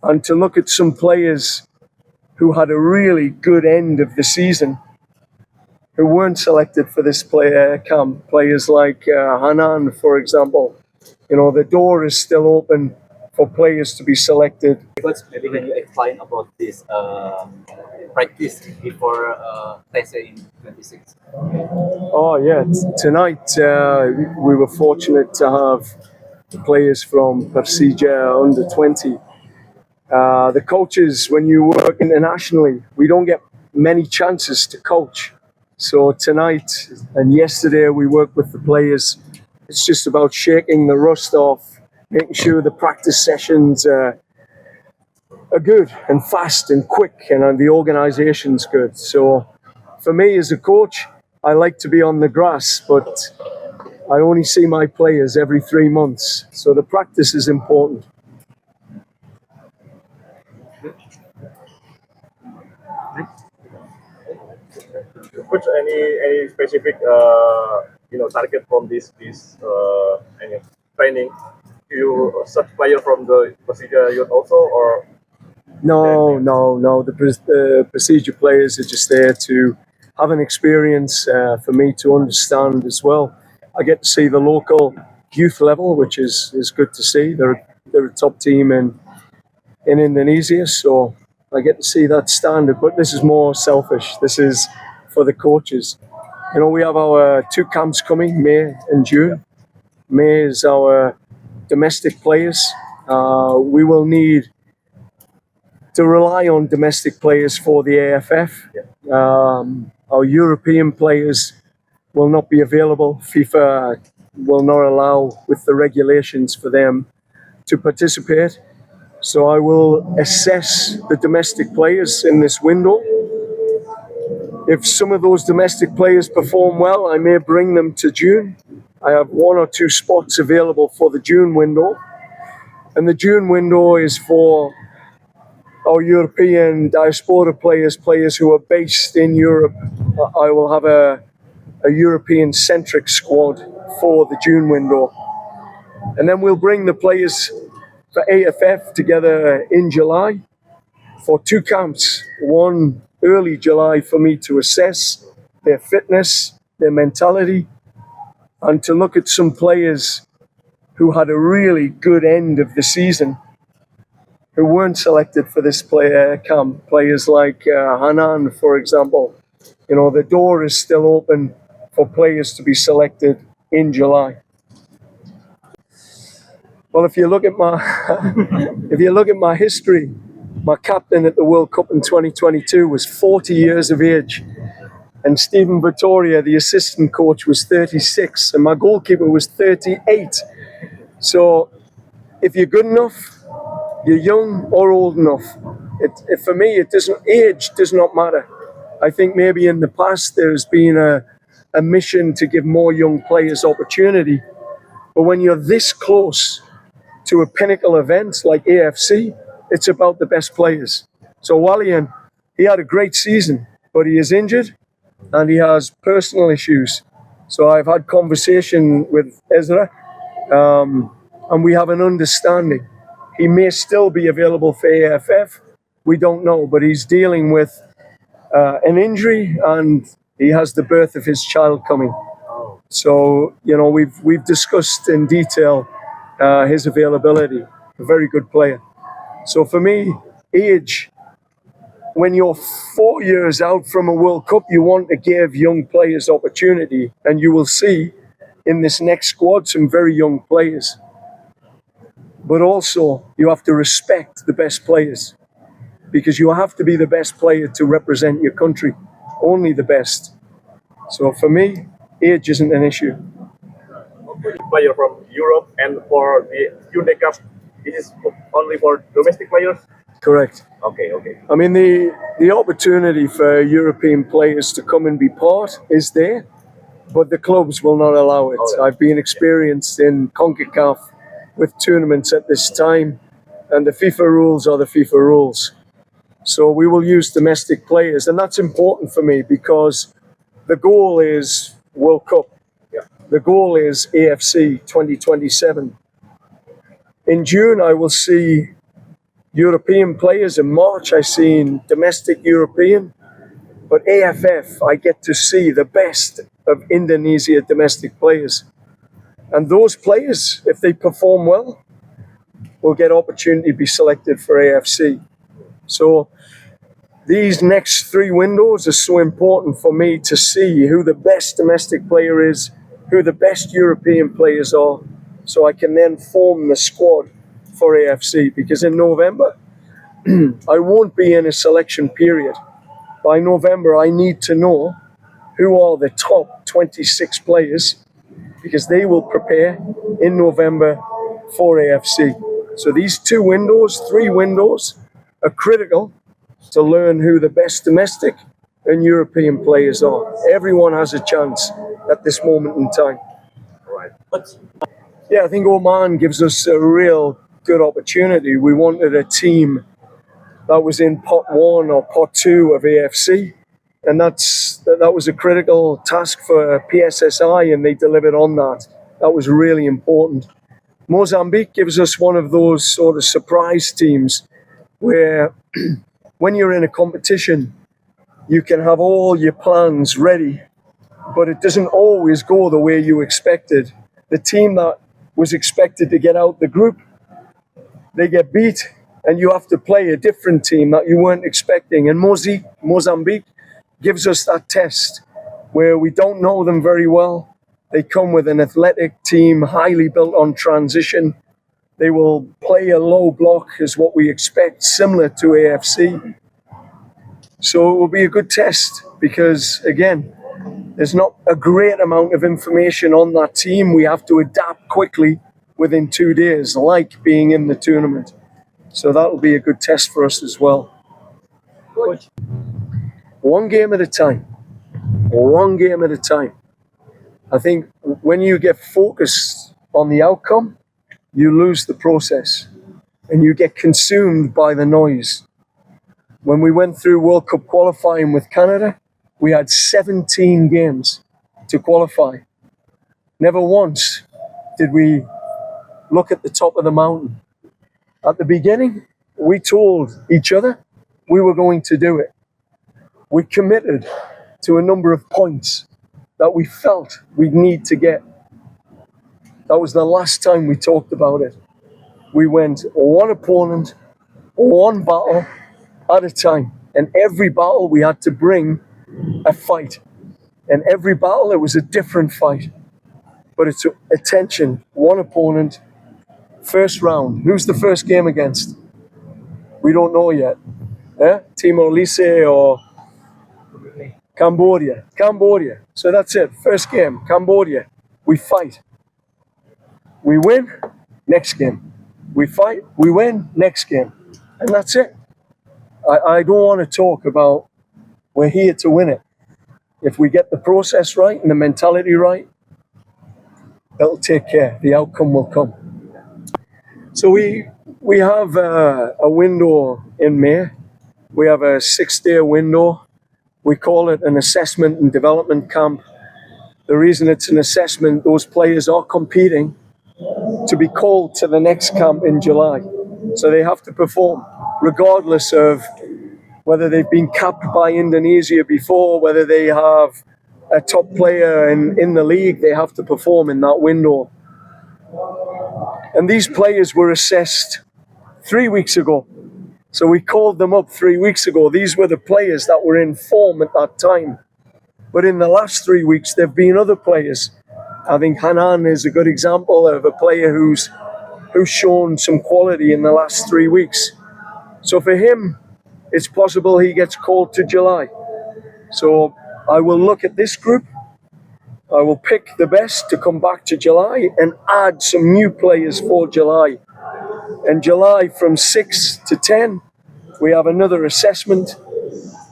and to look at some players who had a really good end of the season who weren't selected for this player camp. Players like Hanan, for example. You know, the door is still open for players to be selected. Coach, maybe can you explain about this practice before test in 26? Oh yeah, tonight we were fortunate to have players from Persija under 20. The coaches, when you work internationally, we don't get many chances to coach. So tonight and yesterday we worked with the players. It's just about shaking the rust off, making sure the practice sessions are good and fast and quick, and the organization's good. So for me as a coach, I like to be on the grass, but I only see my players every 3 months. So the practice is important. Coach, any specific target from this any training? Do you search player from the Persija youth also, or No. The procedure players are just there to have an experience for me to understand as well. I get to see the local youth level, which is good to see. They're a top team in Indonesia, so I get to see that standard. But this is more selfish. This is for the coaches. You know, we have our 2 camps coming, May and June. May is our domestic players. We will need to rely on domestic players for the AFF. Our European players will not be available. FIFA will not allow, with the regulations, for them to participate. So I will assess the domestic players in this window. If some of those domestic players perform well, I may bring them to June. I have 1 or 2 spots available for the June window. And the June window is for our European diaspora players who are based in Europe. I will have a European-centric squad for the June window. And then we'll bring the players for AFF together in July for 2 camps. One early July for me to assess their fitness, their mentality, and to look at some players who had a really good end of the season who weren't selected for this player camp. Players like Hanan, for example. You know, the door is still open for players to be selected in July. Well, if you look at my history, my captain at the World Cup in 2022 was 40 years of age, and Stephen Vittoria, the assistant coach, was 36, and my goalkeeper was 38. So, if you're good enough, you're young or old enough. For me, age does not matter. I think maybe in the past there's been a mission to give more young players opportunity, but when you're this close to a pinnacle event like AFC, it's about the best players. So Walian, he had a great season, but he is injured and he has personal issues. So I've had conversation with Ezra, and we have an understanding. He may still be available for AFF. We don't know, but he's dealing with an injury and he has the birth of his child coming. So, you know, we've discussed in detail his availability. A very good player. So for me, age, when you're 4 years out from a World Cup, you want to give young players opportunity, and you will see in this next squad some very young players. But also, you have to respect the best players, because you have to be the best player to represent your country, only the best. So for me, age isn't an issue. player from Europe, and for the Hyundai Cup, this is only for domestic players? Correct. Okay. I mean, the opportunity for European players to come and be part is there, but the clubs will not allow it. Okay. I've been experienced in CONCACAF with tournaments at this time, and the FIFA rules are the FIFA rules. So we will use domestic players, and that's important for me because the goal is World Cup. Yeah. The goal is AFC 2027. In June, I will see European players. In March, I seen domestic European, but AFF, I get to see the best of Indonesia domestic players. And those players, if they perform well, will get opportunity to be selected for AFC. So these next 3 windows are so important for me to see who the best domestic player is, who the best European players are, so I can then form the squad for AFC. Because in November, I won't be in a selection period. By November, I need to know who are the top 26 players, because they will prepare in November for AFC. So these 2 windows, 3 windows are critical to learn who the best domestic and European players are. Everyone has a chance at this moment in time. Right. Yeah, I think Oman gives us a real good opportunity. We wanted a team that was in pot 1 or pot 2 of AFC, and that was a critical task for PSSI, and they delivered on that. That was really important. Mozambique gives us one of those sort of surprise teams where when you're in a competition, you can have all your plans ready, but it doesn't always go the way you expected. The team that was expected to get out the group, they get beat, and you have to play a different team that you weren't expecting. And Mozambique gives us that test where we don't know them very well. They come with an athletic team, highly built on transition. They will play a low block, is what we expect, similar to AFC. So it will be a good test because, again, there's not a great amount of information on that team. We have to adapt quickly within 2 days, like being in the tournament. So that will be a good test for us as well. Coach, One game at a time. One game at a time. I think when you get focused on the outcome, you lose the process and you get consumed by the noise. When we went through World Cup qualifying with Canada, we had 17 games to qualify. Never once did we look at the top of the mountain. At the beginning, we told each other we were going to do it. We committed to a number of points that we felt we'd need to get. That was the last time we talked about it. We went one opponent, one battle at a time. And every battle we had to bring a fight. And every battle it was a different fight. But it's attention, one opponent, first round. Who's the first game against? We don't know yet. Timor-Leste or Cambodia. Cambodia. So that's it. First game, Cambodia. We fight. We win, next game. We fight, we win, next game. And that's it. I don't want to talk about we're here to win it. If we get the process right and the mentality right, it'll take care. The outcome will come. So we have a window in May. We have a 6-day window. We call it an assessment and development camp. The reason it's an assessment, those players are competing to be called to the next camp in July. So they have to perform, regardless of whether they've been capped by Indonesia before, whether they have a top player in the league, they have to perform in that window. And these players were assessed 3 weeks ago. So we called them up 3 weeks ago. These were the players that were in form at that time. But in the last 3 weeks, there have been other players. I think Hanan is a good example of a player who's shown some quality in the last 3 weeks. So for him, it's possible he gets called to July. So I will look at this group. I will pick the best to come back to July and add some new players for July. And July from 6 to 10, we have another assessment,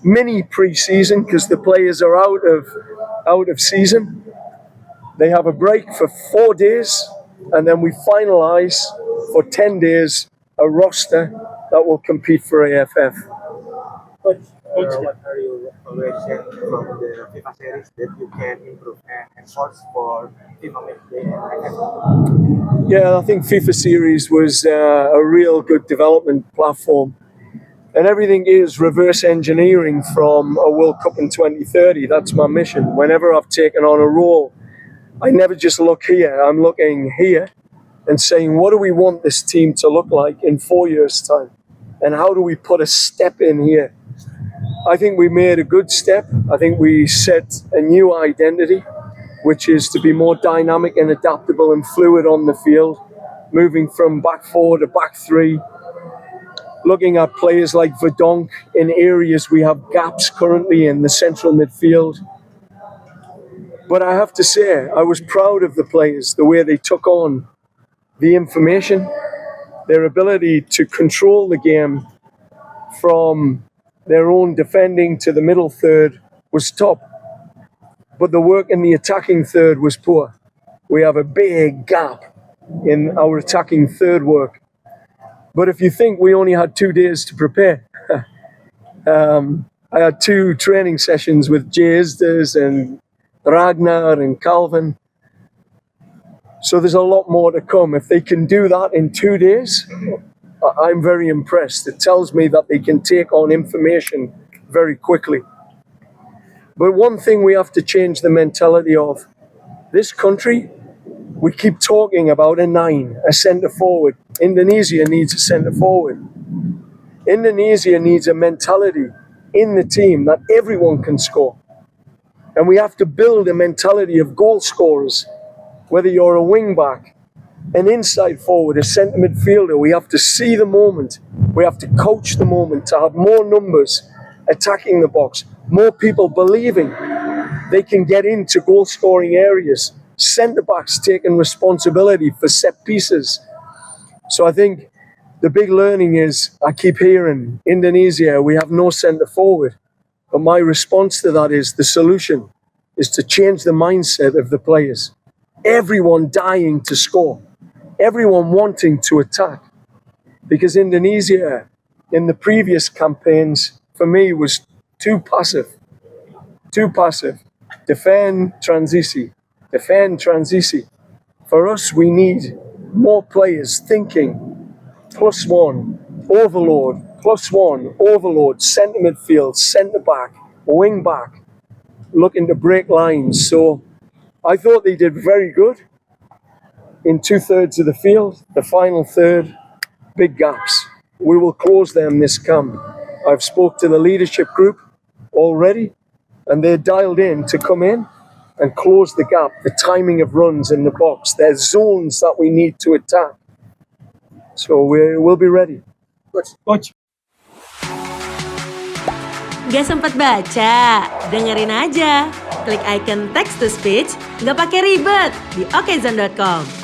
mini pre-season because the players are out of season. They have a break for 4 days, and then we finalize for 10 days a roster that will compete for AFF. Coach, what are your evaluation from the FIFA series that you can improve and enforce for FIFA matchday and IF? Yeah, I think FIFA series was a real good development platform. And everything is reverse engineering from a World Cup in 2030. That's my mission. Whenever I've taken on a role, I never just look here. I'm looking here and saying, what do we want this team to look like in 4 years' time? And how do we put a step in here? I think we made a good step. I think we set a new identity, which is to be more dynamic and adaptable and fluid on the field, moving from back four to back three, looking at players like Verdonk in areas we have gaps currently in the central midfield. But I have to say, I was proud of the players, the way they took on the information, their ability to control the game from their own defending to the middle third was top. But the work in the attacking third was poor. We have a big gap in our attacking third work. But if you think we only had 2 days to prepare, I had 2 training sessions with Jazders and Ragnar and Calvin. So there's a lot more to come. If they can do that in 2 days, I'm very impressed. It tells me that they can take on information very quickly. But one thing we have to change the mentality of, this country, we keep talking about a 9, a centre forward. Indonesia needs a centre forward. Indonesia needs a mentality in the team that everyone can score. And we have to build a mentality of goal scorers, whether you're a wing back, an inside forward, a centre midfielder. We have to see the moment. We have to coach the moment to have more numbers attacking the box, more people believing they can get into goal scoring areas, centre backs taking responsibility for set pieces. So I think the big learning is, I keep hearing, Indonesia, we have no centre forward. But my response to that is, the solution is to change the mindset of the players. Everyone dying to score. Everyone wanting to attack. Because Indonesia, in the previous campaigns, for me, was too passive. Too passive. Defend, transisi. Defend, transisi. For us, we need more players thinking, +1, overload, +1, overload, centre midfield, centre back, wing back, looking to break lines. So I thought they did very good in 2/3 of the field. The final third, big gaps. We will close them this camp. I've spoke to the leadership group already, and they're dialed in to come in and close the gap, the timing of runs in the box. There's zones that we need to attack. So we'll be ready. Coach. Gak sempat baca? Dengerin aja. Klik icon text to speech, nggak pakai ribet di okezone.com.